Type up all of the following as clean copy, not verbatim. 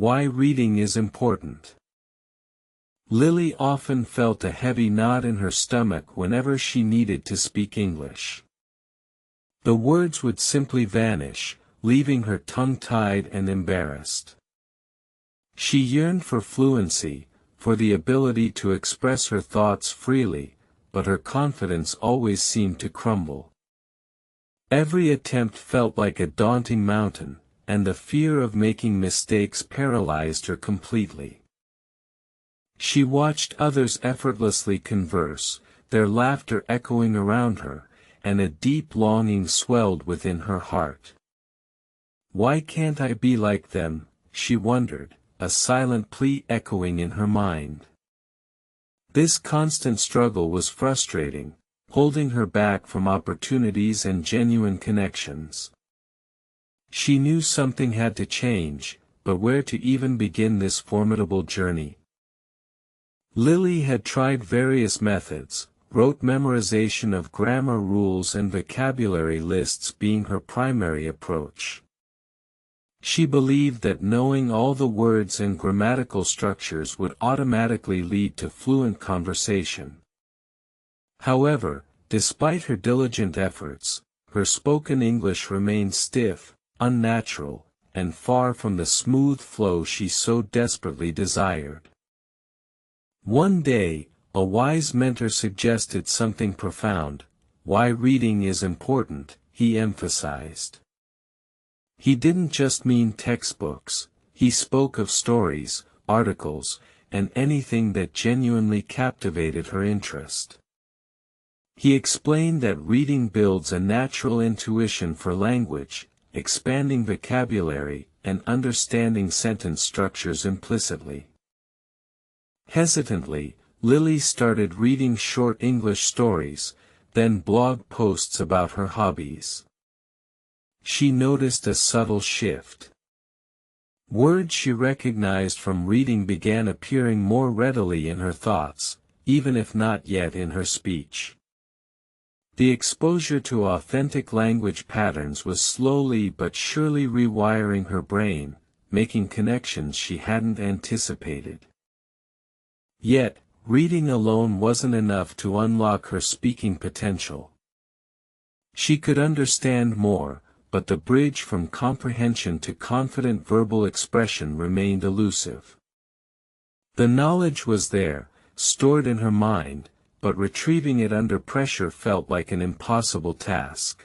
Why reading is important. Lily often felt a heavy knot in her stomach whenever she needed to speak English. The words would simply vanish, leaving her tongue-tied and embarrassed. She yearned for fluency, for the ability to express her thoughts freely, but her confidence always seemed to crumble. Every attempt felt like a daunting mountain, and the fear of making mistakes paralyzed her completely. She watched others effortlessly converse, their laughter echoing around her, and a deep longing swelled within her heart. Why can't I be like them, she wondered, a silent plea echoing in her mind. This constant struggle was frustrating, holding her back from opportunities and genuine connections. She knew something had to change, but where to even begin this formidable journey? Lily had tried various methods, rote memorization of grammar rules and vocabulary lists being her primary approach. She believed that knowing all the words and grammatical structures would automatically lead to fluent conversation. However, despite her diligent efforts, her spoken English remained stiff, unnatural, and far from the smooth flow she so desperately desired. One day, a wise mentor suggested something profound. Why reading is important, he emphasized. He didn't just mean textbooks, he spoke of stories, articles, and anything that genuinely captivated her interest. He explained that reading builds a natural intuition for language, expanding vocabulary, and understanding sentence structures implicitly. Hesitantly, Lily started reading short English stories, then blog posts about her hobbies. She noticed a subtle shift. Words she recognized from reading began appearing more readily in her thoughts, even if not yet in her speech. The exposure to authentic language patterns was slowly but surely rewiring her brain, making connections she hadn't anticipated. Yet, reading alone wasn't enough to unlock her speaking potential. She could understand more, but the bridge from comprehension to confident verbal expression remained elusive. The knowledge was there, stored in her mind, but retrieving it under pressure felt like an impossible task.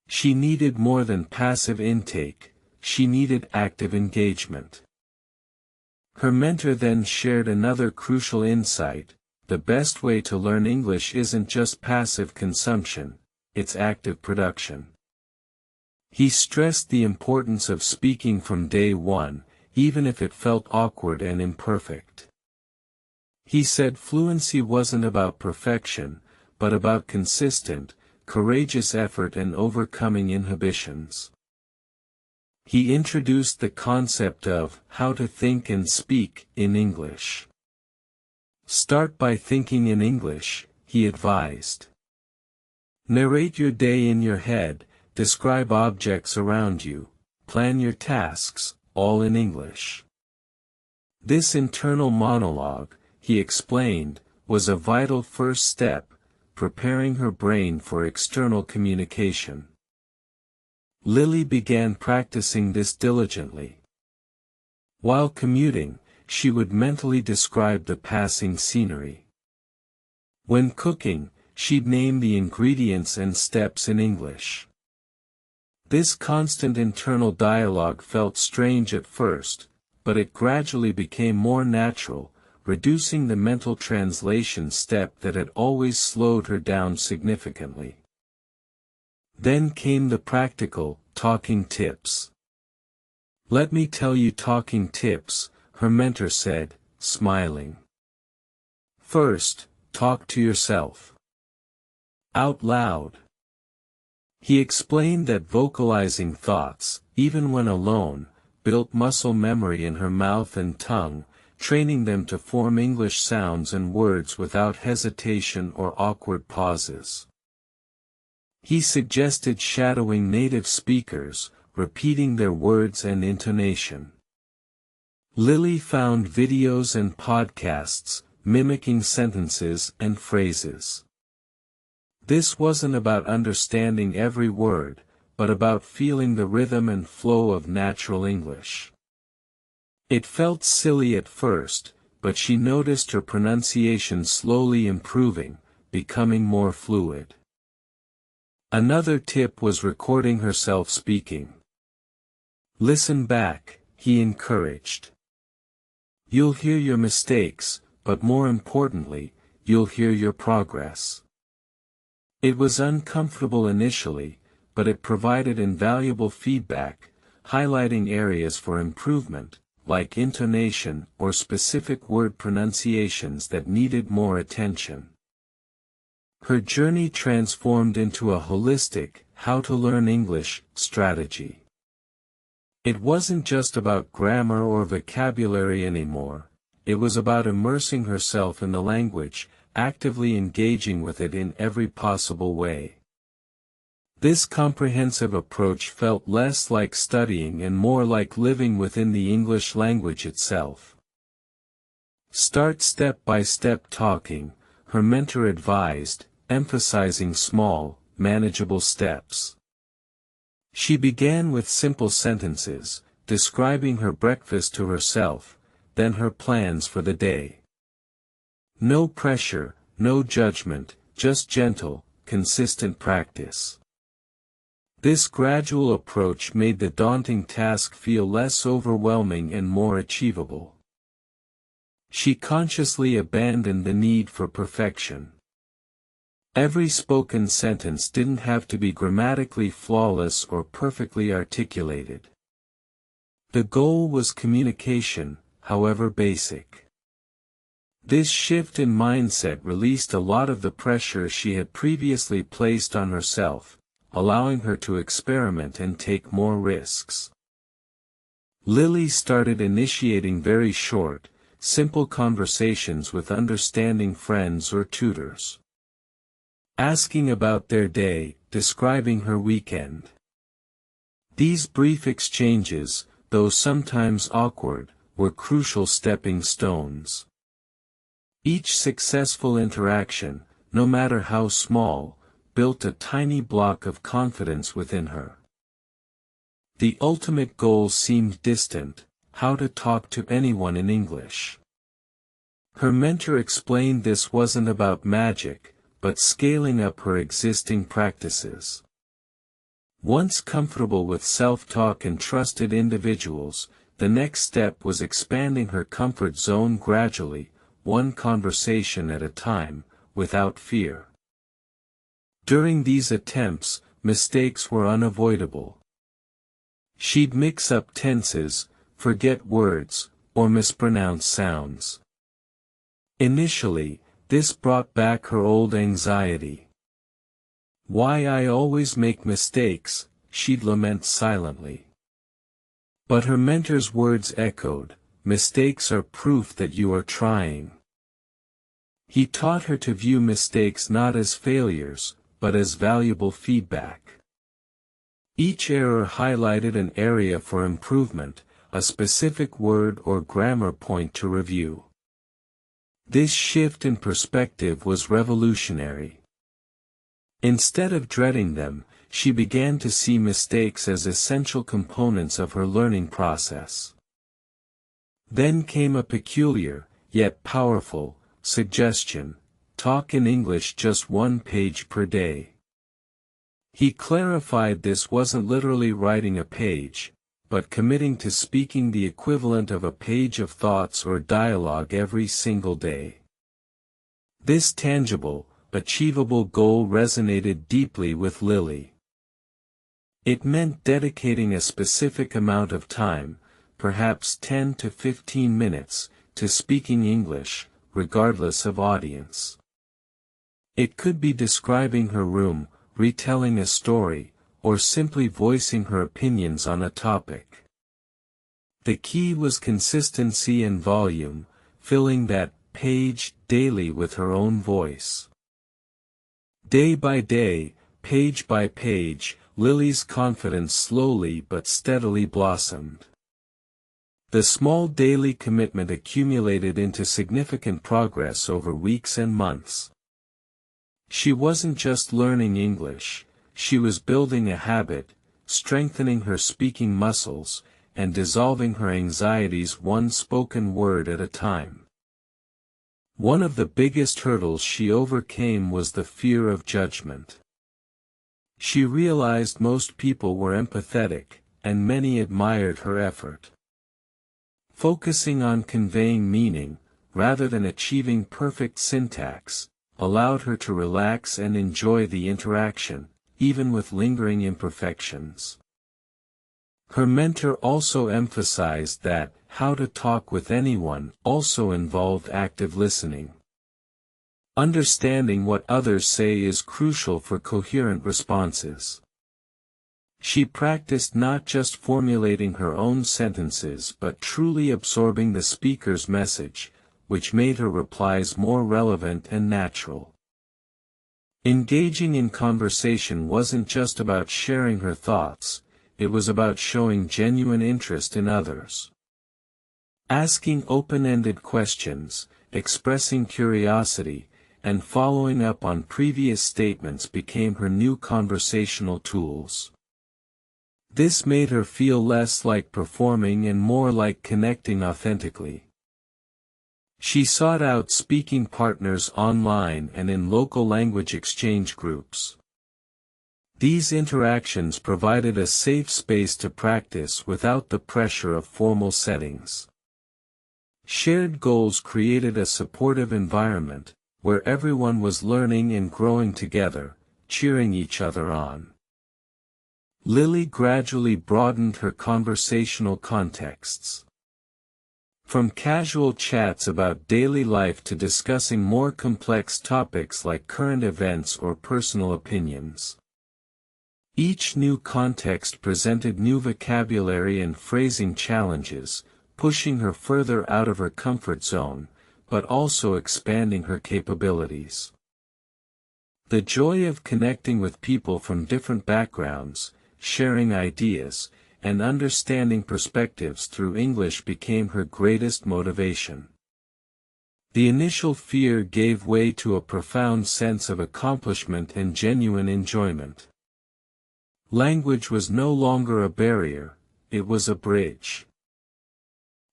She needed more than passive intake, she needed active engagement. Her mentor then shared another crucial insight: the best way to learn English isn't just passive consumption, it's active production. He stressed the importance of speaking from day one, even if it felt awkward and imperfect. He said fluency wasn't about perfection, but about consistent, courageous effort and overcoming inhibitions. He introduced the concept of how to think and speak in English. Start by thinking in English, he advised. Narrate your day in your head, describe objects around you, plan your tasks, all in English. This internal monologue, he explained, was a vital first step, preparing her brain for external communication. Lily began practicing this diligently. While commuting, she would mentally describe the passing scenery. When cooking, she'd name the ingredients and steps in English. This constant internal dialogue felt strange at first, but it gradually became more natural, reducing the mental translation step that had always slowed her down significantly. Then came the practical, talking tips. Let me tell you talking tips, her mentor said, smiling. First, talk to yourself. Out loud. He explained that vocalizing thoughts, even when alone, built muscle memory in her mouth and tongue, training them to form English sounds and words without hesitation or awkward pauses. He suggested shadowing native speakers, repeating their words and intonation. Lily found videos and podcasts, mimicking sentences and phrases. This wasn't about understanding every word, but about feeling the rhythm and flow of natural English. It felt silly at first, but she noticed her pronunciation slowly improving, becoming more fluid. Another tip was recording herself speaking. Listen back, he encouraged. You'll hear your mistakes, but more importantly, you'll hear your progress. It was uncomfortable initially, but it provided invaluable feedback, highlighting areas for improvement, like intonation or specific word pronunciations that needed more attention. Her journey transformed into a holistic, how to learn English, strategy. It wasn't just about grammar or vocabulary anymore, it was about immersing herself in the language, actively engaging with it in every possible way. This comprehensive approach felt less like studying and more like living within the English language itself. Start step by step talking, her mentor advised, emphasizing small, manageable steps. She began with simple sentences, describing her breakfast to herself, then her plans for the day. No pressure, no judgment, just gentle, consistent practice. This gradual approach made the daunting task feel less overwhelming and more achievable. She consciously abandoned the need for perfection. Every spoken sentence didn't have to be grammatically flawless or perfectly articulated. The goal was communication, however basic. This shift in mindset released a lot of the pressure she had previously placed on herself, allowing her to experiment and take more risks. Lily started initiating very short, simple conversations with understanding friends or tutors. Asking about their day, describing her weekend. These brief exchanges, though sometimes awkward, were crucial stepping stones. Each successful interaction, no matter how small, built a tiny block of confidence within her. The ultimate goal seemed distant: how to talk to anyone in English. Her mentor explained this wasn't about magic, but scaling up her existing practices. Once comfortable with self-talk and trusted individuals, the next step was expanding her comfort zone gradually, one conversation at a time, without fear. During these attempts, mistakes were unavoidable. She'd mix up tenses, forget words, or mispronounce sounds. Initially, this brought back her old anxiety. "Why I always make mistakes," she'd lament silently. But her mentor's words echoed, "Mistakes are proof that you are trying." He taught her to view mistakes not as failures, but as valuable feedback. Each error highlighted an area for improvement, a specific word or grammar point to review. This shift in perspective was revolutionary. Instead of dreading them, she began to see mistakes as essential components of her learning process. Then came a peculiar, yet powerful, suggestion: talk in English just one page per day. He clarified this wasn't literally writing a page, but committing to speaking the equivalent of a page of thoughts or dialogue every single day. This tangible, achievable goal resonated deeply with Lily. It meant dedicating a specific amount of time, perhaps 10 to 15 minutes, to speaking English, regardless of audience. It could be describing her room, retelling a story, or simply voicing her opinions on a topic. The key was consistency and volume, filling that page daily with her own voice. Day by day, page by page, Lily's confidence slowly but steadily blossomed. The small daily commitment accumulated into significant progress over weeks and months. She wasn't just learning English, she was building a habit, strengthening her speaking muscles, and dissolving her anxieties one spoken word at a time. One of the biggest hurdles she overcame was the fear of judgment. She realized most people were empathetic, and many admired her effort. Focusing on conveying meaning, rather than achieving perfect syntax, allowed her to relax and enjoy the interaction, even with lingering imperfections. Her mentor also emphasized that how to talk with anyone also involved active listening. Understanding what others say is crucial for coherent responses. She practiced not just formulating her own sentences but truly absorbing the speaker's message, which made her replies more relevant and natural. Engaging in conversation wasn't just about sharing her thoughts, it was about showing genuine interest in others. Asking open-ended questions, expressing curiosity, and following up on previous statements became her new conversational tools. This made her feel less like performing and more like connecting authentically. She sought out speaking partners online and in local language exchange groups. These interactions provided a safe space to practice without the pressure of formal settings. Shared goals created a supportive environment, where everyone was learning and growing together, cheering each other on. Lily gradually broadened her conversational contexts. From casual chats about daily life to discussing more complex topics like current events or personal opinions. Each new context presented new vocabulary and phrasing challenges, pushing her further out of her comfort zone, but also expanding her capabilities. The joy of connecting with people from different backgrounds, sharing ideas, and understanding perspectives through English became her greatest motivation. The initial fear gave way to a profound sense of accomplishment and genuine enjoyment. Language was no longer a barrier, it was a bridge.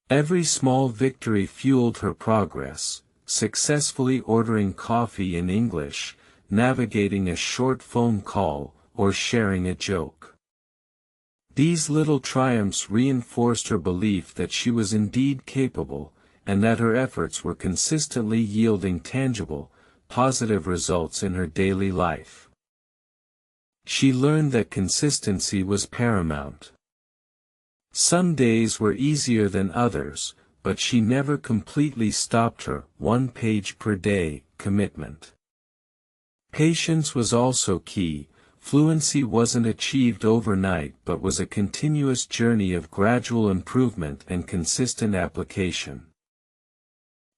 Every small victory fueled her progress, successfully ordering coffee in English, navigating a short phone call, or sharing a joke. These little triumphs reinforced her belief that she was indeed capable, and that her efforts were consistently yielding tangible, positive results in her daily life. She learned that consistency was paramount. Some days were easier than others, but she never completely stopped her one page per day commitment. Patience was also key. Fluency wasn't achieved overnight but was a continuous journey of gradual improvement and consistent application.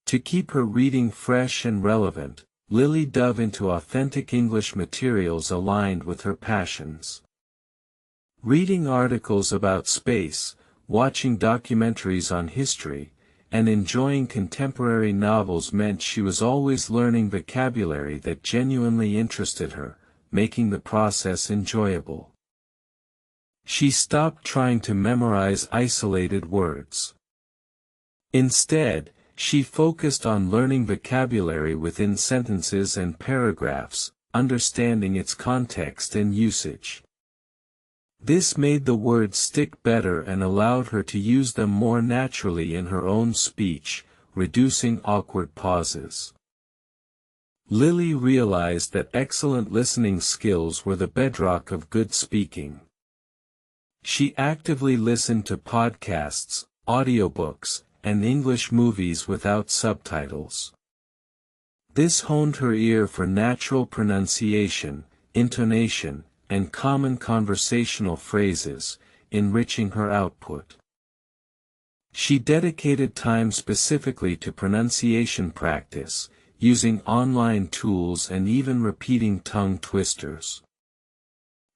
To keep her reading fresh and relevant, Lily dove into authentic English materials aligned with her passions. Reading articles about space, watching documentaries on history, and enjoying contemporary novels meant she was always learning vocabulary that genuinely interested her, making the process enjoyable. She stopped trying to memorize isolated words. Instead, she focused on learning vocabulary within sentences and paragraphs, understanding its context and usage. This made the words stick better and allowed her to use them more naturally in her own speech, reducing awkward pauses. Lily realized that excellent listening skills were the bedrock of good speaking. She actively listened to podcasts, audiobooks, and English movies without subtitles. This honed her ear for natural pronunciation, intonation, and common conversational phrases, enriching her output. She dedicated time specifically to pronunciation practice, using online tools and even repeating tongue twisters.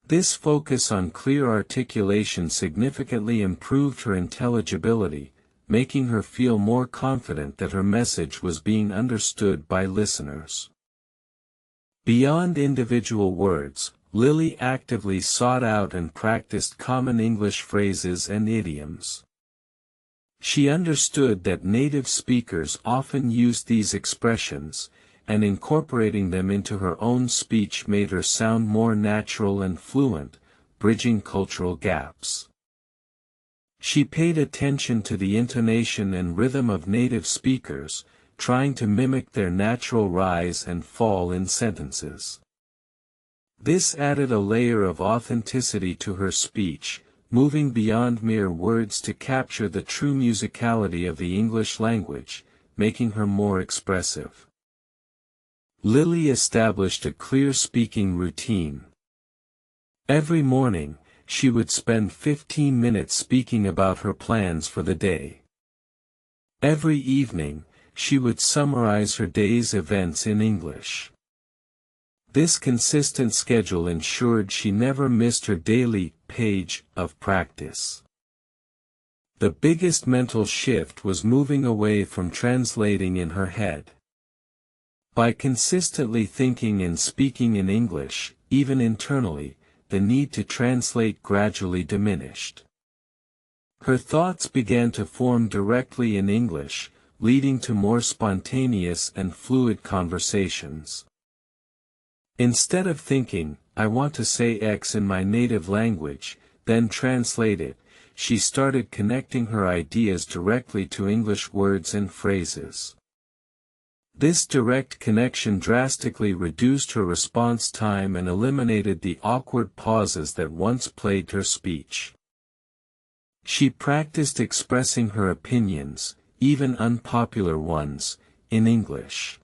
This focus on clear articulation significantly improved her intelligibility, making her feel more confident that her message was being understood by listeners. Beyond individual words, Lily actively sought out and practiced common English phrases and idioms. She understood that native speakers often used these expressions, and incorporating them into her own speech made her sound more natural and fluent, bridging cultural gaps. She paid attention to the intonation and rhythm of native speakers, trying to mimic their natural rise and fall in sentences. This added a layer of authenticity to her speech, moving beyond mere words to capture the true musicality of the English language, making her more expressive. Lily established a clear speaking routine. Every morning, she would spend 15 minutes speaking about her plans for the day. Every evening, she would summarize her day's events in English. This consistent schedule ensured she never missed her daily page of practice. The biggest mental shift was moving away from translating in her head. By consistently thinking and speaking in English, even internally, the need to translate gradually diminished. Her thoughts began to form directly in English, leading to more spontaneous and fluid conversations. Instead of thinking, "I want to say X in my native language," then translate it, she started connecting her ideas directly to English words and phrases. This direct connection drastically reduced her response time and eliminated the awkward pauses that once plagued her speech. She practiced expressing her opinions, even unpopular ones, in English.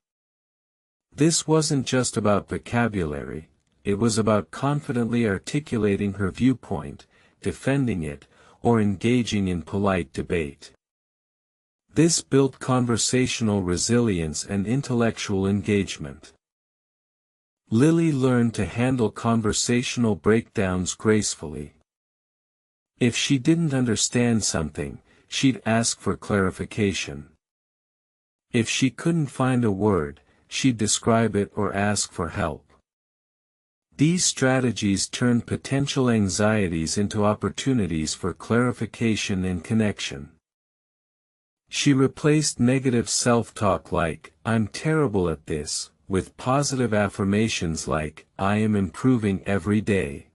This wasn't just about vocabulary, it was about confidently articulating her viewpoint, defending it, or engaging in polite debate. This built conversational resilience and intellectual engagement. Lily learned to handle conversational breakdowns gracefully. If she didn't understand something, she'd ask for clarification. If she couldn't find a word, she'd describe it or ask for help. These strategies turned potential anxieties into opportunities for clarification and connection. She replaced negative self-talk like, "I'm terrible at this," with positive affirmations like, "I am improving every day."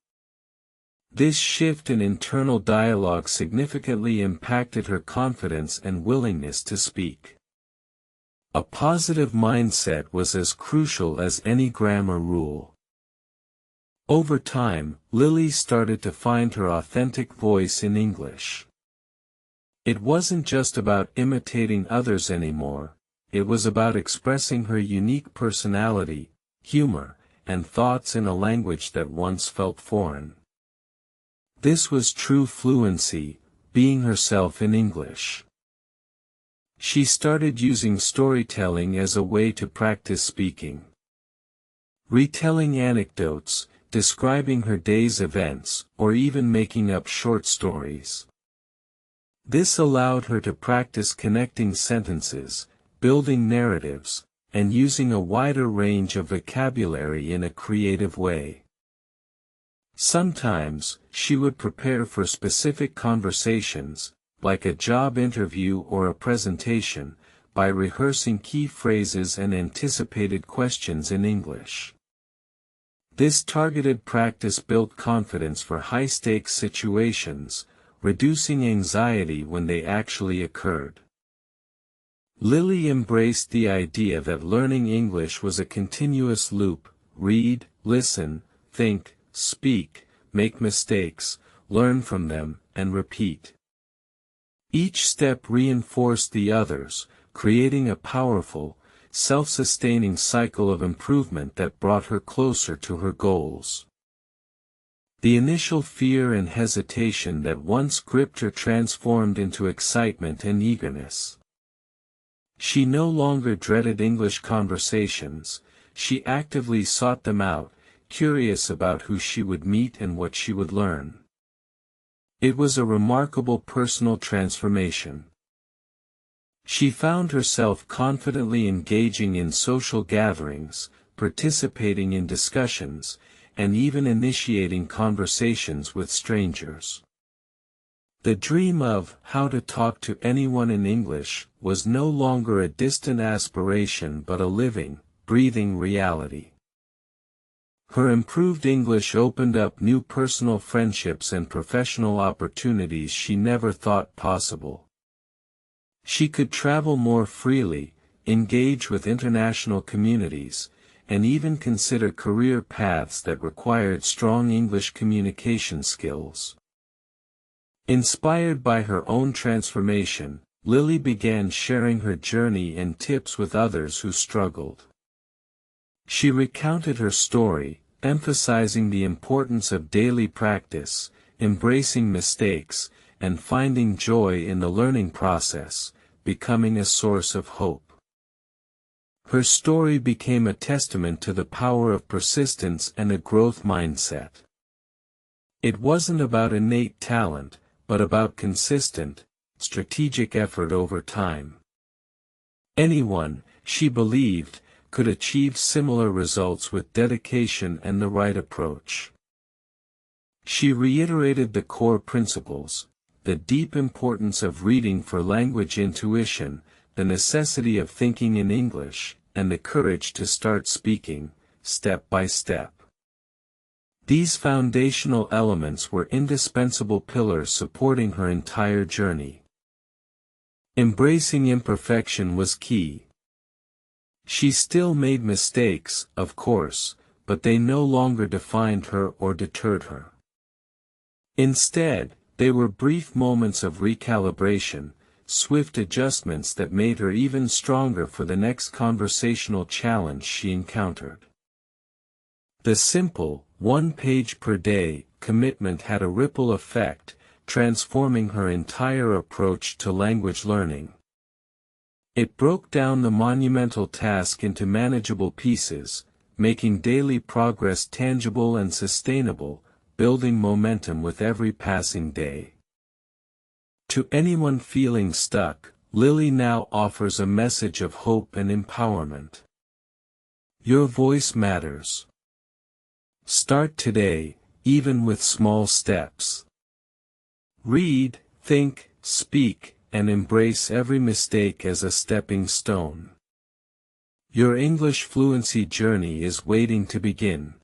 This shift in internal dialogue significantly impacted her confidence and willingness to speak. A positive mindset was as crucial as any grammar rule. Over time, Lily started to find her authentic voice in English. It wasn't just about imitating others anymore, it was about expressing her unique personality, humor, and thoughts in a language that once felt foreign. This was true fluency, being herself in English. She started using storytelling as a way to practice speaking. Retelling anecdotes, describing her day's events, or even making up short stories. This allowed her to practice connecting sentences, building narratives, and using a wider range of vocabulary in a creative way. Sometimes, she would prepare for specific conversations, like a job interview or a presentation, by rehearsing key phrases and anticipated questions in English. This targeted practice built confidence for high-stakes situations, reducing anxiety when they actually occurred. Lily embraced the idea that learning English was a continuous loop: read, listen, think, speak, make mistakes, learn from them, and repeat. Each step reinforced the others, creating a powerful, self-sustaining cycle of improvement that brought her closer to her goals. The initial fear and hesitation that once gripped her transformed into excitement and eagerness. She no longer dreaded English conversations, she actively sought them out, curious about who she would meet and what she would learn. It was a remarkable personal transformation. She found herself confidently engaging in social gatherings, participating in discussions, and even initiating conversations with strangers. The dream of how to talk to anyone in English was no longer a distant aspiration but a living, breathing reality. Her improved English opened up new personal friendships and professional opportunities she never thought possible. She could travel more freely, engage with international communities, and even consider career paths that required strong English communication skills. Inspired by her own transformation, Lily began sharing her journey and tips with others who struggled. She recounted her story, emphasizing the importance of daily practice, embracing mistakes, and finding joy in the learning process, becoming a source of hope. Her story became a testament to the power of persistence and a growth mindset. It wasn't about innate talent, but about consistent, strategic effort over time. Anyone, she believed, could achieve similar results with dedication and the right approach. She reiterated the core principles: the deep importance of reading for language intuition, the necessity of thinking in English, and the courage to start speaking, step by step. These foundational elements were indispensable pillars supporting her entire journey. Embracing imperfection was key. She still made mistakes, of course, but they no longer defined her or deterred her. Instead, they were brief moments of recalibration, swift adjustments that made her even stronger for the next conversational challenge she encountered. The simple, 1 page per day, commitment had a ripple effect, transforming her entire approach to language learning. It broke down the monumental task into manageable pieces, making daily progress tangible and sustainable, building momentum with every passing day. To anyone feeling stuck, Lily now offers a message of hope and empowerment. Your voice matters. Start today, even with small steps. Read, think, speak, and embrace every mistake as a stepping stone. Your English fluency journey is waiting to begin.